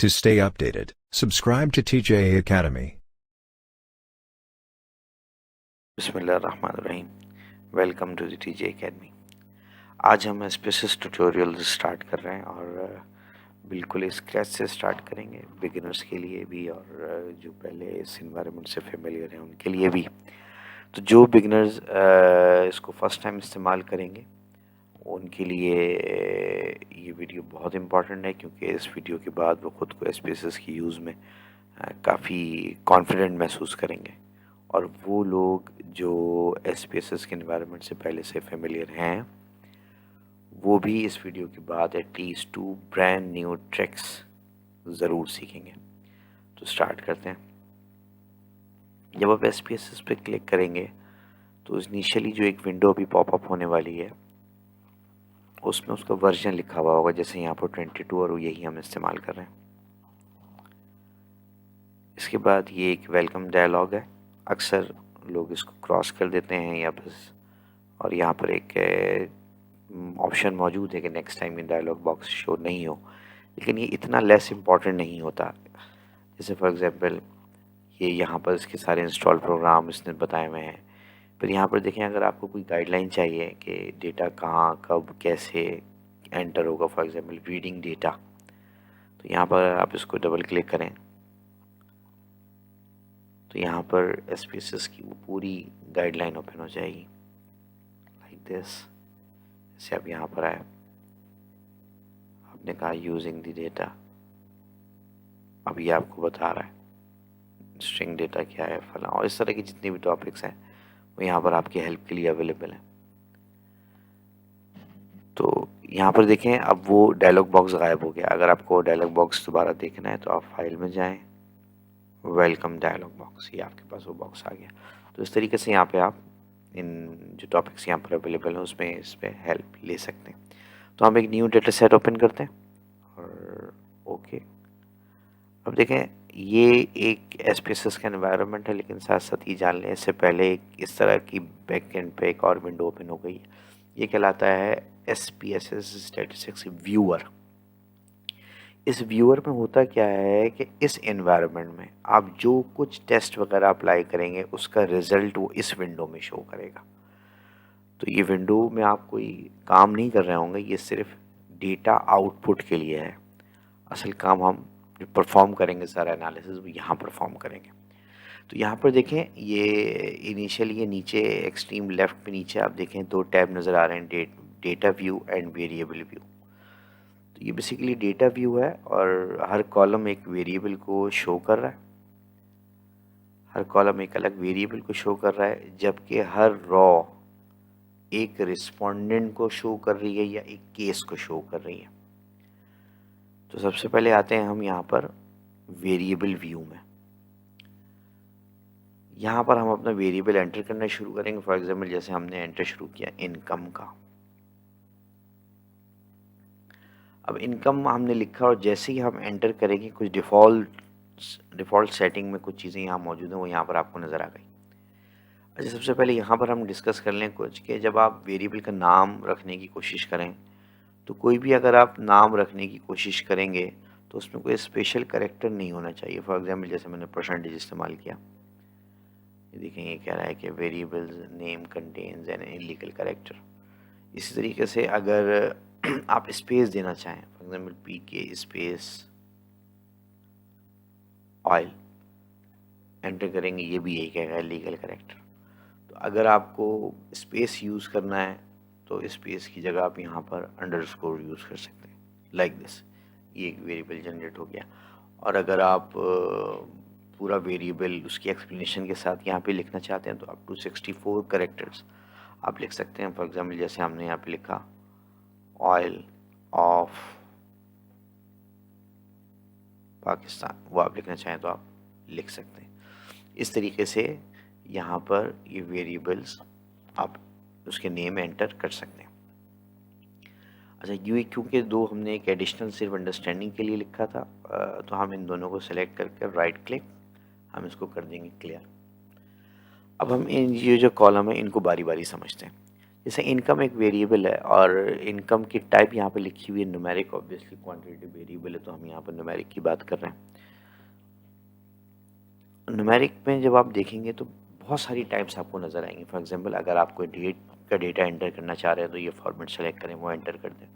To stay updated, subscribe to TJA Academy. बिस्मिल्लाहिर्रहमानिर्रहीम। Welcome to the TJ academy. आज हम spaces tutorial start कर रहे हैं और बिल्कुल स्क्रैच से स्टार्ट करेंगे, बिगिनर्स के लिए भी और जो पहले इस इन्वायरमेंट से फेमिलियर हैं उनके लिए भी। तो जो बिगिनर्स इसको फर्स्ट टाइम इस्तेमाल करेंगे उनके लिए ये वीडियो बहुत इम्पॉर्टेंट है, क्योंकि इस वीडियो के बाद वो ख़ुद को स्पेसिस की यूज़ में काफ़ी कॉन्फिडेंट महसूस करेंगे। और वो लोग जो एसपीएसएस के एनवायरनमेंट से पहले से फेमिलियर हैं वो भी इस वीडियो के बाद एटलीस्ट 2 ब्रांड न्यू ट्रिक्स ज़रूर सीखेंगे। तो स्टार्ट करते हैं। जब आप एसपीएसएस पे क्लिक करेंगे तो इनिशियली जो एक विंडो अभी पॉपअप होने वाली है उसमें उसका वर्जन लिखा हुआ होगा, जैसे यहाँ पर 22 और यही हम इस्तेमाल कर रहे हैं। इसके बाद ये एक वेलकम डायलॉग है, अक्सर लोग इसको क्रॉस कर देते हैं या बस, और यहाँ पर एक ऑप्शन मौजूद है कि नेक्स्ट टाइम ये डायलॉग बॉक्स शो नहीं हो, लेकिन ये इतना लेस इम्पॉर्टेंट नहीं होता। जैसे फॉर एग्जांपल ये यहाँ पर इसके सारे इंस्टॉल प्रोग्राम इसने बताए हुए हैं। फिर यहाँ पर देखें, अगर आपको कोई गाइडलाइन चाहिए कि डेटा कहाँ कब कैसे एंटर होगा, फॉर एग्जांपल रीडिंग डेटा, तो यहाँ पर आप इसको डबल क्लिक करें तो यहाँ पर एसपीएसएस की वो पूरी गाइडलाइन ओपन हो जाएगी लाइक दिस। जैसे आप यहाँ पर आए, आपने कहा यूजिंग द डेटा, अब ये आपको बता रहा है स्ट्रिंग डेटा क्या है फला, और इस तरह के जितने भी टॉपिक्स हैं वो यहाँ पर आपकी हेल्प के लिए अवेलेबल हैं। तो यहाँ पर देखें, अब वो डायलॉग बॉक्स गायब हो गया। अगर आपको डायलॉग बॉक्स दोबारा देखना है तो आप फाइल में जाएं, वेलकम डायलॉग बॉक्स, ये आपके पास वो बॉक्स आ गया। तो इस तरीके से यहाँ पे आप इन जो टॉपिक्स यहाँ पर अवेलेबल हैं उसमें इस पर हेल्प ले सकते हैं। तो हम एक न्यू डेटा सेट ओपन करते हैं और ओके। अब देखें, ये एक एसपीएसएस का एनवायरनमेंट है, लेकिन साथ साथ ये जान लें इससे पहले इस तरह की बैक एंड पे एक और विंडो ओपन हो गई है। ये कहलाता है एसपीएसएस स्टैटिस्टिक्स व्यूअर। इस व्यूअर में होता क्या है कि इस एनवायरनमेंट में आप जो कुछ टेस्ट वगैरह अप्लाई करेंगे उसका रिजल्ट वो इस विंडो में शो करेगा। तो ये विंडो में आप कोई काम नहीं कर रहे होंगे, ये सिर्फ डेटा आउटपुट के लिए है। असल काम हम जो परफॉर्म करेंगे, सारा एनालिसिस वो यहाँ परफॉर्म करेंगे। तो यहाँ पर देखें, ये इनिशियली ये नीचे एक्सट्रीम लेफ्ट पे नीचे आप देखें 2 टैब नज़र आ रहे हैं, data view and variable view. तो ये बेसिकली डेटा व्यू है और हर कॉलम एक वेरिएबल को शो कर रहा है, हर कॉलम एक अलग वेरिएबल को शो कर रहा है, जबकि हर रॉ एक रिस्पोंडेंट को शो कर रही है या एक केस को शो कर रही है। तो सबसे पहले आते हैं हम यहाँ पर वेरिएबल व्यू में। यहाँ पर हम अपना वेरिएबल एंटर करना शुरू करेंगे। फॉर एग्जांपल जैसे हमने एंटर शुरू किया इनकम का। अब इनकम हमने लिखा और जैसे ही हम एंटर करेंगे कुछ डिफ़ॉल्ट सेटिंग में कुछ चीज़ें यहाँ मौजूद हैं, वो यहाँ पर आपको नज़र आ गई। अच्छा, सबसे पहले यहाँ पर हम डिस्कस कर लें कुछ कि जब आप वेरिएबल का नाम रखने की कोशिश करें तो कोई भी अगर आप नाम रखने की कोशिश करेंगे तो उसमें कोई स्पेशल कैरेक्टर नहीं होना चाहिए। फॉर एग्जांपल जैसे मैंने परसेंटेज इस्तेमाल किया, ये देखें ये कह रहा है कि variables name contains an illegal character. इसी तरीके से अगर आप स्पेस देना चाहें, फॉर एग्जांपल पी के स्पेस ऑयल एंटर करेंगे, ये भी यही कहेगा इलीगल कैरेक्टर। तो अगर आपको स्पेस यूज़ करना है तो स्पेस की जगह आप यहाँ पर अंडरस्कोर यूज़ कर सकते हैं लाइक दिस। ये एक वेरिएबल जनरेट हो गया। और अगर आप पूरा वेरिएबल उसकी एक्सप्लेनेशन के साथ यहाँ पे लिखना चाहते हैं तो अप टू 64 कैरेक्टर्स आप लिख सकते हैं। फॉर एग्जांपल जैसे हमने यहाँ पे लिखा ऑयल ऑफ पाकिस्तान, वो आप लिखना चाहें तो आप लिख सकते हैं। इस तरीके से यहाँ पर ये वेरिएबल्स आप उसके नेम एंटर कर सकते हैं। अच्छा, यूँ क्योंकि दो हमने एक एडिशनल सिर्फ अंडरस्टैंडिंग के लिए लिखा था, तो हम इन दोनों को सेलेक्ट करके राइट क्लिक हम इसको कर देंगे क्लियर। अब हम इन ये जो कॉलम है इनको बारी बारी समझते हैं। जैसे इनकम एक वेरिएबल है और इनकम की टाइप यहाँ पे लिखी हुई है न्यूमेरिक, ऑब्वियसली क्वांटिटेटिव वेरिएबल है तो हम यहाँ पर न्यूमेरिक की बात कर रहे हैं। न्यूमेरिक में जब आप देखेंगे तो बहुत सारी टाइप्स आपको नज़र आएंगी। फॉर एग्जांपल अगर आप कोई डेट का डेटा एंटर करना चाह रहे हैं तो ये फॉर्मेट सेलेक्ट करें, वो एंटर कर दें।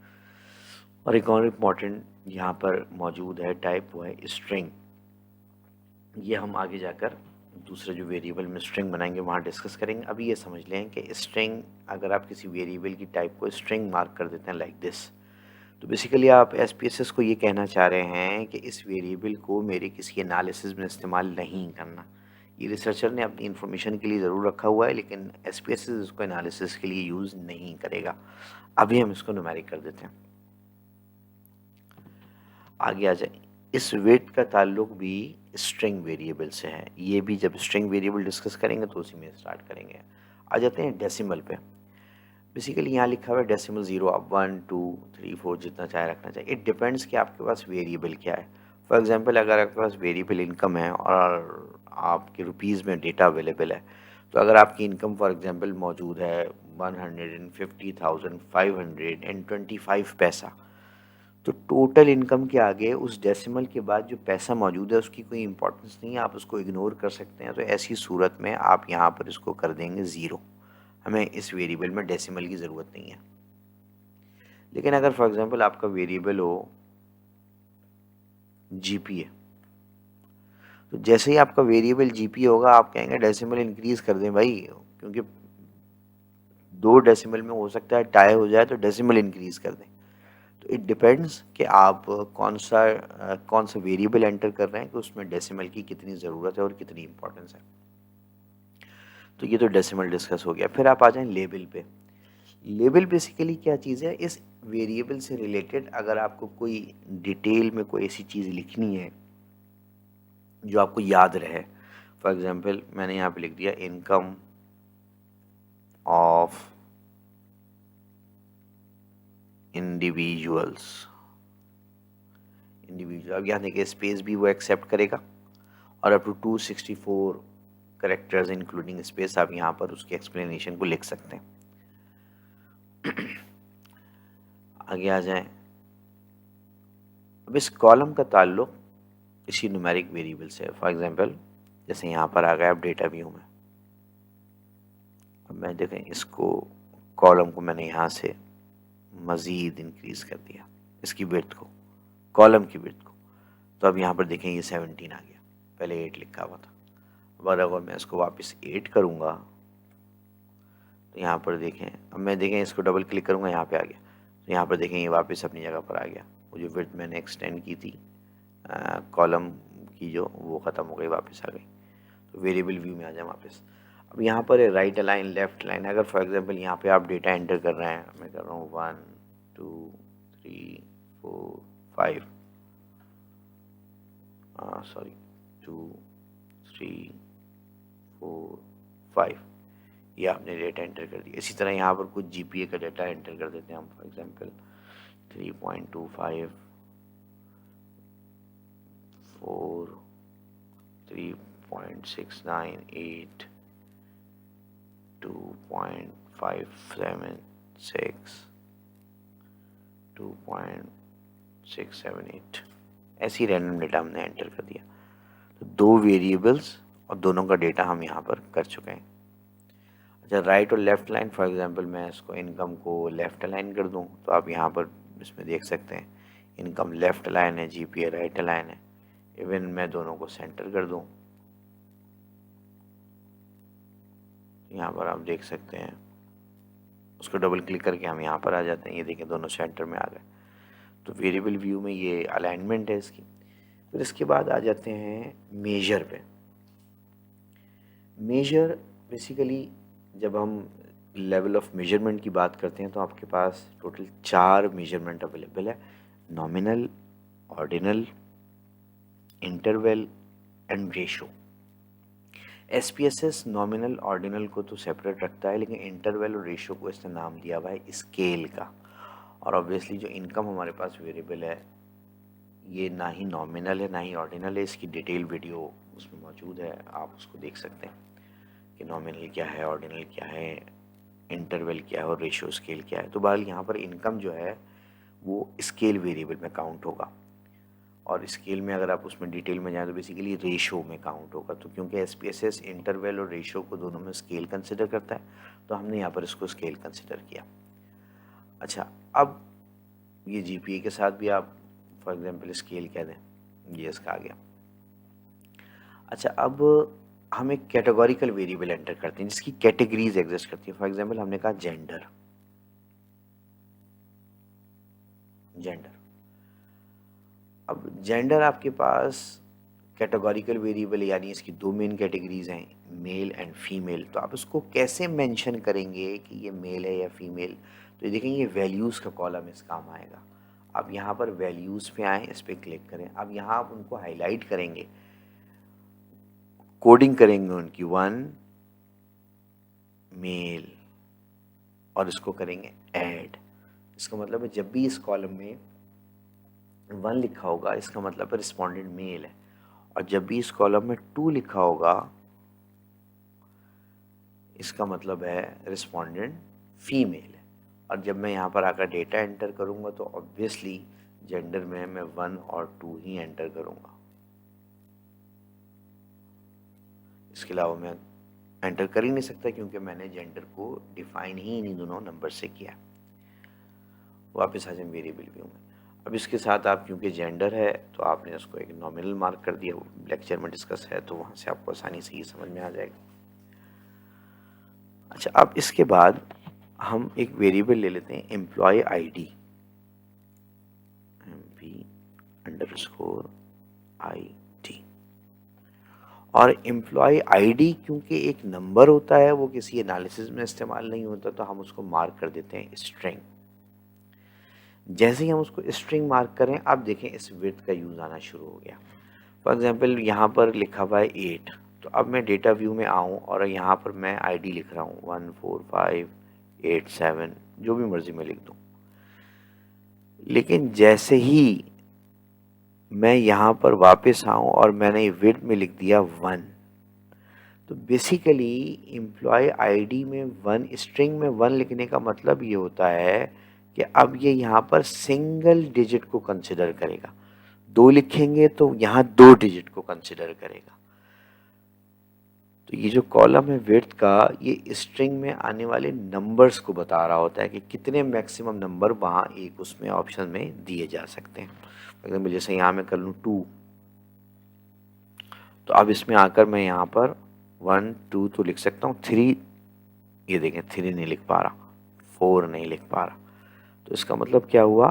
और एक और इम्पॉर्टेंट यहाँ पर मौजूद है टाइप, वो है स्ट्रिंग। ये हम आगे जाकर दूसरे जो वेरिएबल में स्ट्रिंग बनाएंगे वहाँ डिस्कस करेंगे। अभी ये समझ लें कि स्ट्रिंग, अगर आप किसी वेरिएबल की टाइप को स्ट्रिंग मार्क कर देते हैं लाइक दिस, तो बेसिकली आप एसपीएसएस को ये कहना चाह रहे हैं कि इस वेरिएबल को मेरे किसी एनालिसिस में इस्तेमाल नहीं करना। ये रिसर्चर ने अपनी इन्फॉर्मेशन के लिए ज़रूर रखा हुआ है, लेकिन एसपीएसएस इसको एनालिसिस के लिए यूज़ नहीं करेगा। अभी हम इसको न्यूमेरिक कर देते हैं। आगे आ जाए, इस वेट का ताल्लुक भी स्ट्रिंग वेरिएबल से है। ये भी जब स्ट्रिंग वेरिएबल डिस्कस करेंगे तो उसी में स्टार्ट करेंगे। आ जाते हैं डेसिमल पे। बेसिकली यहाँ लिखा हुआ है डेसिमल 0, आप 1 2 3 4 जितना चाहे रखना चाहिए। इट डिपेंड्स कि आपके पास वेरिएबल क्या है। फॉर एग्जांपल अगर आपके पास वेरिएबल इनकम है और आपके रुपीज़ में डेटा अवेलेबल है, तो अगर आपकी इनकम फॉर एग्जांपल मौजूद है 150,525 पैसा, तो टोटल इनकम के आगे उस डेसिमल के बाद जो पैसा मौजूद है उसकी कोई इंपॉर्टेंस नहीं है, आप उसको इग्नोर कर सकते हैं। तो ऐसी सूरत में आप यहाँ पर इसको कर देंगे 0। हमें इस वेरिएबल में डेसिमल की ज़रूरत नहीं है। लेकिन अगर फॉर एग्जांपल आपका वेरिएबल हो जीपीए, तो जैसे ही आपका वेरिएबल जीपीए होगा आप कहेंगे डेसिमल इंक्रीज कर दें भाई, क्योंकि 2 डेसिमल में हो सकता है टाई हो जाए, तो डेसिमल इंक्रीज कर दें। तो इट डिपेंड्स कि आप कौन सा वेरिएबल एंटर कर रहे हैं कि उसमें डेसिमल की कितनी ज़रूरत है और कितनी इंपॉर्टेंस है। तो ये तो डेसिमल डिस्कस हो गया। फिर आप आ जाएं लेबल पे। लेबल बेसिकली क्या चीज़ है, इस वेरिएबल से रिलेटेड अगर आपको कोई डिटेल में कोई ऐसी चीज़ लिखनी है जो आपको याद रहे। फॉर एग्जांपल मैंने यहाँ पे लिख दिया इनकम ऑफ इंडिविजुअल। अब यहाँ देखिए स्पेस भी वो एक्सेप्ट करेगा और up to 264 characters including space आप यहाँ पर उसके एक्सप्लेनेशन को लिख सकते हैं। आगे आ जाएं, अब इस कॉलम का ताल्लुक इसी न्यूमेरिक वेरिएबल से है। फॉर एग्जांपल जैसे यहाँ पर आ गया अब डेटा व्यू में, अब मैं देखें इसको कॉलम को मैंने यहाँ से मज़ीद इंक्रीज़ कर दिया, इसकी विड्थ को, कॉलम की विड्थ को। तो अब यहाँ पर देखें ये 17 आ गया, पहले 8 लिखा हुआ था। अब अगर मैं इसको वापस 8 करूँगा तो यहाँ पर देखें, अब मैं देखें इसको डबल क्लिक करूँगा, यहाँ पे आ गया। तो यहाँ पर देखें ये वापस अपनी जगह पर आ गया। वो जो विड्थ मैंने एक्सटेंड की थी कॉलम की जो, वो ख़त्म हो गई, वापस आ गई। तो वेरिएबल व्यू में आ जाए वापस। अब यहाँ पर है राइट अलाइन लेफ्ट लाइन। अगर फॉर एग्जांपल यहाँ पे आप डेटा एंटर कर रहे हैं, मैं कर रहा हूँ 1 2 3 4 5, सॉरी 2 3 4 5, ये आपने डेटा एंटर कर दिया। इसी तरह यहाँ पर कुछ जीपीए का डेटा एंटर कर देते हैं हम। फॉर एग्जांपल 3.25 4 3.698 2.576 2.678, ऐसी रैंडम डेटा हमने एंटर कर दिया। तो 2 वेरिएबल्स और दोनों का डेटा हम यहाँ पर कर चुके हैं। अच्छा, राइट और लेफ़्ट लाइन, फॉर एग्जांपल मैं इसको इनकम को लेफ़्ट अलाइन कर दूँ तो आप यहाँ पर इसमें देख सकते हैं इनकम लेफ़्ट अलाइन है, जीपीए राइट अलाइन है। इवन मैं दोनों को सेंटर कर दूँ, यहाँ पर आप देख सकते हैं, उसको डबल क्लिक करके हम यहाँ पर आ जाते हैं। ये देखें दोनों सेंटर में आ गए। तो वेरिएबल व्यू में ये अलाइनमेंट है इसकी। फिर इसके बाद आ जाते हैं मेजर पे। मेजर बेसिकली जब हम लेवल ऑफ मेजरमेंट की बात करते हैं तो आपके पास टोटल 4 मेजरमेंट अवेलेबल है: nominal, ordinal, interval and ratio. SPSS nominal ordinal को तो सेपरेट रखता है, लेकिन इंटरवल और रेशो को इसने नाम दिया हुआ है स्केल का। और ऑब्वियसली जो इनकम हमारे पास वेरिएबल है ये ना ही नॉमिनल है ना ही ऑर्डिनल है। इसकी डिटेल वीडियो उसमें मौजूद है, आप उसको देख सकते हैं कि नॉमिनल क्या है, ऑर्डिनल क्या है, इंटरवल क्या है और रेशियो स्केल क्या है। तो बहरहाल यहाँ पर इनकम जो है वो स्केल वेरिएबल में काउंट होगा, और स्केल में अगर आप उसमें डिटेल में जाएं तो बेसिकली रेशो में काउंट होगा। तो क्योंकि एसपीएसएस इंटरवल और रेशो को दोनों में स्केल कंसिडर करता है, तो हमने यहाँ पर इसको स्केल कंसिडर किया। अच्छा, अब ये जीपीए के साथ भी आप फॉर एग्जांपल स्केल कह दें, ये इसका आ गया। अच्छा, अब हम एक कैटेगोरिकल वेरिएबल एंटर करते हैं जिसकी कैटेगरीज एग्जिस्ट करती है। फॉर एग्जांपल हमने कहा जेंडर। अब जेंडर आपके पास कैटेगोरिकल वेरिएबल यानी इसकी दो मेन कैटेगरीज हैं, मेल एंड फीमेल। तो आप इसको कैसे मेंशन करेंगे कि ये मेल है या फीमेल? तो ये देखेंगे वैल्यूज़ का कॉलम इस काम आएगा। अब यहाँ पर वैल्यूज़ पे आएँ, इस पर क्लिक करें। अब यहाँ आप उनको हाईलाइट करेंगे, कोडिंग करेंगे उनकी 1 मेल और इसको करेंगे ऐड। इसका मतलब है जब भी इस कॉलम में 1 लिखा होगा इसका मतलब है रिस्पोंडेंट मेल है, और जब भी इस कॉलम में 2 लिखा होगा इसका मतलब है रिस्पोंडेंट फीमेल है। और जब मैं यहाँ पर आकर डेटा एंटर करूँगा तो ऑब्वियसली जेंडर में मैं 1 और 2 ही एंटर करूँगा, इसके अलावा मैं एंटर कर ही नहीं सकता क्योंकि मैंने जेंडर को डिफाइन ही इन्हीं दोनों नंबर से किया। वापस आ जाए वेरिएबल व्यू में। अब इसके साथ आप क्योंकि जेंडर है तो आपने उसको एक नॉमिनल मार्क कर दिया, लेक्चर में डिस्कस है तो वहाँ से आपको आसानी से ये समझ में आ जाएगा। अच्छा, अब इसके बाद हम एक वेरिएबल ले लेते हैं एम्प्लॉय आईडी, MP_ID, और एम्प्लॉय आईडी क्योंकि एक नंबर होता है वो किसी एनालिसिस में इस्तेमाल नहीं होता, तो हम उसको मार्क कर देते हैं स्ट्रिंग। जैसे ही हम उसको स्ट्रिंग मार्क करें, अब देखें इस विड्थ का यूज़ आना शुरू हो गया। फॉर एग्जांपल यहाँ पर लिखा हुआ है 8, तो अब मैं डेटा व्यू में आऊँ और यहाँ पर मैं आईडी लिख रहा हूँ 14587, जो भी मर्जी मैं लिख दूँ। लेकिन जैसे ही मैं यहाँ पर वापस आऊँ और मैंने विड्थ में लिख दिया 1, तो बेसिकली एम्प्लॉय आईडी में 1 स्ट्रिंग में 1 लिखने का मतलब ये होता है कि अब ये यहाँ पर सिंगल डिजिट को कंसिडर करेगा। 2 लिखेंगे तो यहाँ 2 डिजिट को कंसिडर करेगा। तो ये जो कॉलम है विड्थ का, ये स्ट्रिंग में आने वाले नंबर्स को बता रहा होता है कि कितने मैक्सिमम नंबर वहाँ एक उसमें ऑप्शन में दिए जा सकते हैं। फॉर एग्जाम्पल जैसे यहाँ मैं कर लूँ 2, तो अब इसमें आकर मैं यहाँ पर 1 2 तो लिख सकता हूँ। 3, ये देखें 3 नहीं लिख पा रहा, 4 नहीं लिख पा रहा। तो इसका मतलब क्या हुआ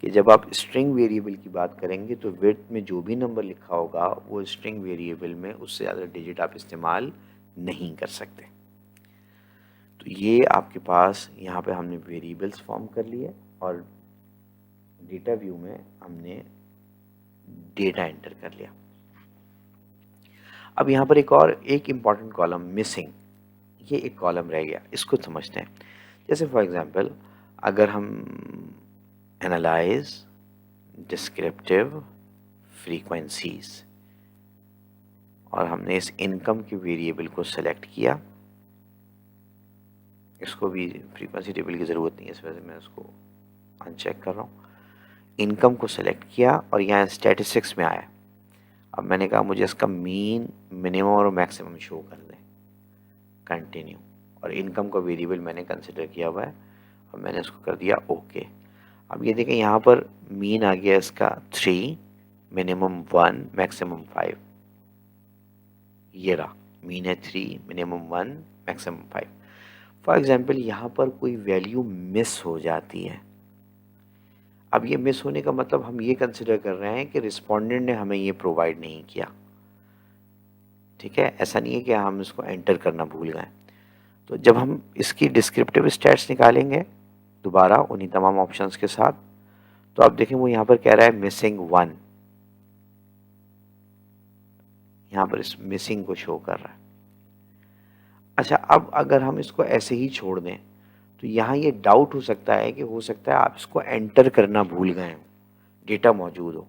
कि जब आप स्ट्रिंग वेरिएबल की बात करेंगे तो विड्थ में जो भी नंबर लिखा होगा वो स्ट्रिंग वेरिएबल में उससे ज़्यादा डिजिट आप इस्तेमाल नहीं कर सकते। तो ये आपके पास यहाँ पे हमने वेरिएबल्स फॉर्म कर लिए और डेटा व्यू में हमने डेटा एंटर कर लिया। अब यहाँ पर एक इम्पॉर्टेंट कॉलम मिसिंग, ये एक कॉलम रह गया, इसको समझते हैं। जैसे फॉर एग्जांपल अगर हम एनालाइज डिस्क्रिप्टिव फ्रीक्वेंसीज और हमने इस इनकम के वेरिएबल को सेलेक्ट किया, इसको भी फ्रीक्वेंसी टेबल की ज़रूरत नहीं है, इस वजह से मैं इसको अनचेक कर रहा हूँ। इनकम को सेलेक्ट किया और यहाँ स्टैटिस्टिक्स में आया। अब मैंने कहा मुझे इसका मीन मिनिमम और मैक्सिमम शो कर दें, कंटिन्यू, और इनकम का वेरिएबल मैंने कंसिडर किया हुआ है और मैंने इसको कर दिया ओके। अब ये देखें यहाँ पर मीन आ गया इसका 3, मिनिमम 1, मैक्सिमम 5। ये रहा मीन है 3, मिनिमम 1, मैक्सिमम 5। फॉर एग्जांपल यहाँ पर कोई वैल्यू मिस हो जाती है। अब ये मिस होने का मतलब हम ये कंसिडर कर रहे हैं कि रिस्पोंडेंट ने हमें ये प्रोवाइड नहीं किया, ठीक है। ऐसा नहीं है कि हम इसको एंटर करना भूल गए। तो जब हम इसकी डिस्क्रिप्टिव स्टैट्स निकालेंगे दोबारा उन्हीं तमाम ऑप्शंस के साथ, तो आप देखें वो यहाँ पर कह रहा है मिसिंग 1, यहाँ पर इस मिसिंग को शो कर रहा है। अच्छा, अब अगर हम इसको ऐसे ही छोड़ दें तो यहाँ ये डाउट हो सकता है कि हो सकता है आप इसको एंटर करना भूल गए हो, डेटा मौजूद हो।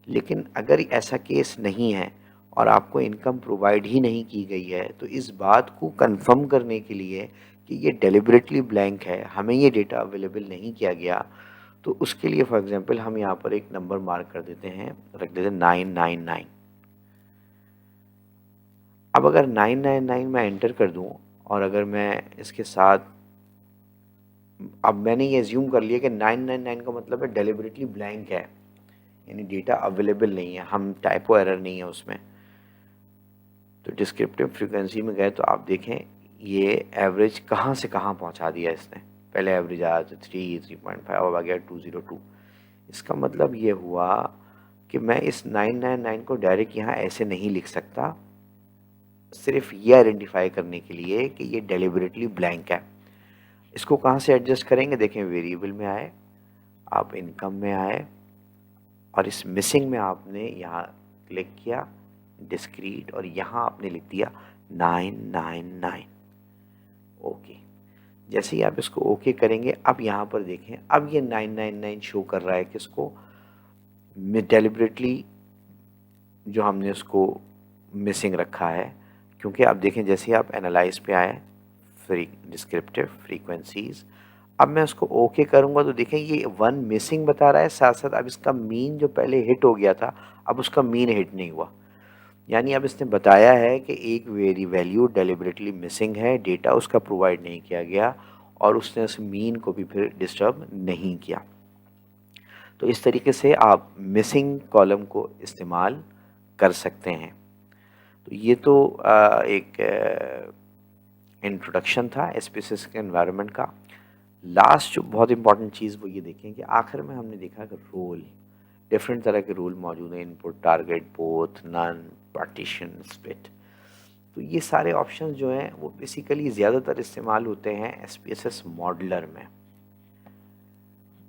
लेकिन अगर ऐसा केस नहीं है और आपको इनकम प्रोवाइड ही नहीं की गई है, तो इस बात को कंफर्म करने के लिए कि कि ये डेलिबरेटली ब्लैंक है, हमें ये डेटा अवेलेबल नहीं किया गया, तो उसके लिए फॉर एग्जांपल हम यहाँ पर एक नंबर मार्क कर देते हैं, रख देते हैं 999। अब अगर 999 मैं एंटर कर दूं और अगर मैं इसके साथ, अब मैंने ये एज्यूम कर लिया कि 999 का मतलब है डेलिबरेटली ब्लैंक है, यानी डेटा अवेलेबल नहीं है, हम टाइपो एरर नहीं है उसमें। तो डिस्क्रिप्टिव फ्रीक्वेंसी में गए तो आप देखें ये एवरेज कहाँ से कहाँ पहुँचा दिया इसने। पहले एवरेज आया था 3.5 अब आ गया 202। इसका मतलब ये हुआ कि मैं इस 999 को डायरेक्ट यहाँ ऐसे नहीं लिख सकता, सिर्फ ये आइडेंटिफाई करने के लिए कि ये डेलिबरेटली ब्लैंक है। इसको कहाँ से एडजस्ट करेंगे, देखें वेरिएबल में आए, आप इनकम में आए और इस मिसिंग में आपने यहाँ क्लिक किया डिस्क्रीट और यहाँ आपने लिख दिया 999। ओके, जैसे ही आप इसको ओके करेंगे, अब यहाँ पर देखें, अब ये 999 शो कर रहा है किसको, डेलिबरेटली जो हमने उसको मिसिंग रखा है। क्योंकि आप देखें जैसे ही आप एनालाइज पे आए, डिस्क्रिप्टिव फ्रीक्वेंसीज, अब मैं उसको ओके करूँगा तो देखें ये 1 मिसिंग बता रहा है, साथ साथ अब इसका मीन जो पहले हिट हो गया था अब उसका मीन हिट नहीं हुआ। यानी अब इसने बताया है कि एक वैल्यू डेलिबरेटली मिसिंग है, डेटा उसका प्रोवाइड नहीं किया गया और उसने उस मीन को भी फिर डिस्टर्ब नहीं किया। तो इस तरीके से आप मिसिंग कॉलम को इस्तेमाल कर सकते हैं। तो ये तो एक इंट्रोडक्शन था एसपीएसएस के एनवायरनमेंट का। लास्ट जो बहुत इंपॉर्टेंट चीज़ वो ये देखें कि आखिर में हमने देखा कि रोल, डिफरेंट तरह के रोल मौजूद हैं, input, target, both, none, partition, split. तो ये सारे ऑप्शंस जो हैं वो बेसिकली ज़्यादातर इस्तेमाल होते हैं एसपीएसएस मॉडलर में।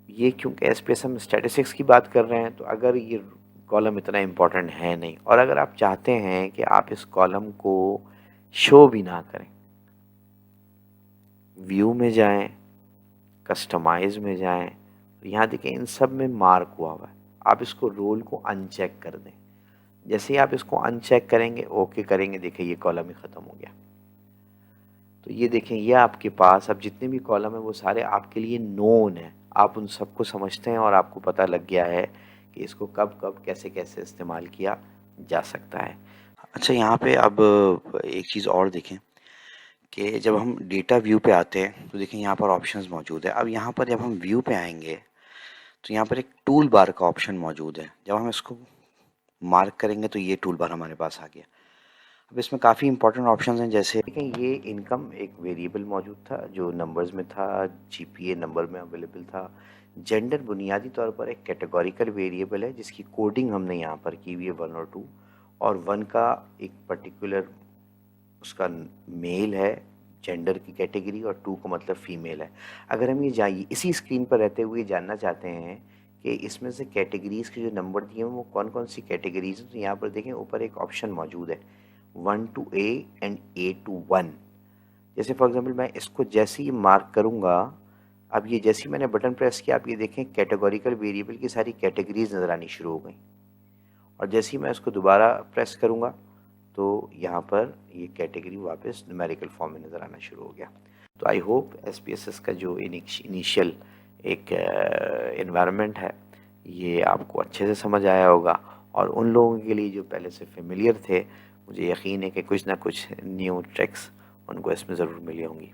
ये क्योंकि एसपीएस हम स्टैटिस्टिक्स की बात कर रहे हैं तो अगर ये कॉलम इतना इम्पोर्टेंट है नहीं, और अगर आप चाहते हैं कि आप इस कॉलम को शो भी ना करें, व्यू में जाएं, कस्टमाइज में जाएं, तो यहाँ देखें इन सब में मार्क हुआ हुआ है, आप इसको रोल को अनचेक कर दें। जैसे ही आप इसको अनचेक करेंगे, ओके करेंगे, देखिए ये कॉलम ही ख़त्म हो गया। तो ये देखें ये आपके पास अब जितने भी कॉलम है वो सारे आपके लिए नोन है, आप उन सबको समझते हैं और आपको पता लग गया है कि इसको कब कब कैसे कैसे इस्तेमाल किया जा सकता है। अच्छा, यहाँ पे अब एक चीज़ और देखें कि जब हम डेटा व्यू पे आते हैं तो देखें यहाँ पर ऑप्शंस मौजूद है। अब यहाँ पर जब हम व्यू पे आएंगे तो यहाँ पर एक टूल बार का ऑप्शन मौजूद है, जब हम इसको मार्क करेंगे तो ये टूल बार हमारे पास आ गया। अब इसमें काफ़ी इंपॉर्टेंट ऑप्शंस हैं, जैसे देखें ये इनकम एक वेरिएबल मौजूद था जो नंबर्स में था, जीपीए नंबर में अवेलेबल था। जेंडर बुनियादी तौर पर एक कैटेगोरिकल वेरिएबल है जिसकी कोडिंग हमने यहाँ पर की हुई है 1 और 2, और 1 का एक पर्टिकुलर उसका मेल है जेंडर की कैटेगरी और 2 का मतलब फीमेल है। अगर हम ये जाइए इसी स्क्रीन पर रहते हुए जानना चाहते हैं कि इसमें से कैटेगरीज़ के जो नंबर दिए हैं वो कौन कौन सी कैटेगरीज हैं, तो यहाँ पर देखें ऊपर एक ऑप्शन मौजूद है 1 to A and A to 1। जैसे फॉर एग्जांपल मैं इसको जैसे ही मार्क करूँगा, अब ये जैसे ही मैंने बटन प्रेस किया, आप ये देखें कैटेगोरिकल वेरिएबल की सारी कैटेगरीज नज़र आनी शुरू हो गई, और जैसे ही मैं इसको दोबारा प्रेस करूँगा तो यहाँ पर ये कैटेगरी वापस न्यूमेरिकल फॉर्म में नज़र आना शुरू हो गया। तो आई होप एसपीएसएस का जो इनिशियल एक एनवायरनमेंट है ये आपको अच्छे से समझ आया होगा, और उन लोगों के लिए जो पहले से फेमिलियर थे मुझे यकीन है कि कुछ ना कुछ न्यू ट्रिक्स उनको इसमें ज़रूर मिली होंगी।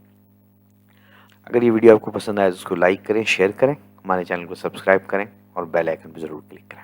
अगर ये वीडियो आपको पसंद आए तो उसको लाइक करें, शेयर करें, हमारे चैनल को सब्सक्राइब करें और बेल आइकन पर ज़रूर क्लिक करें।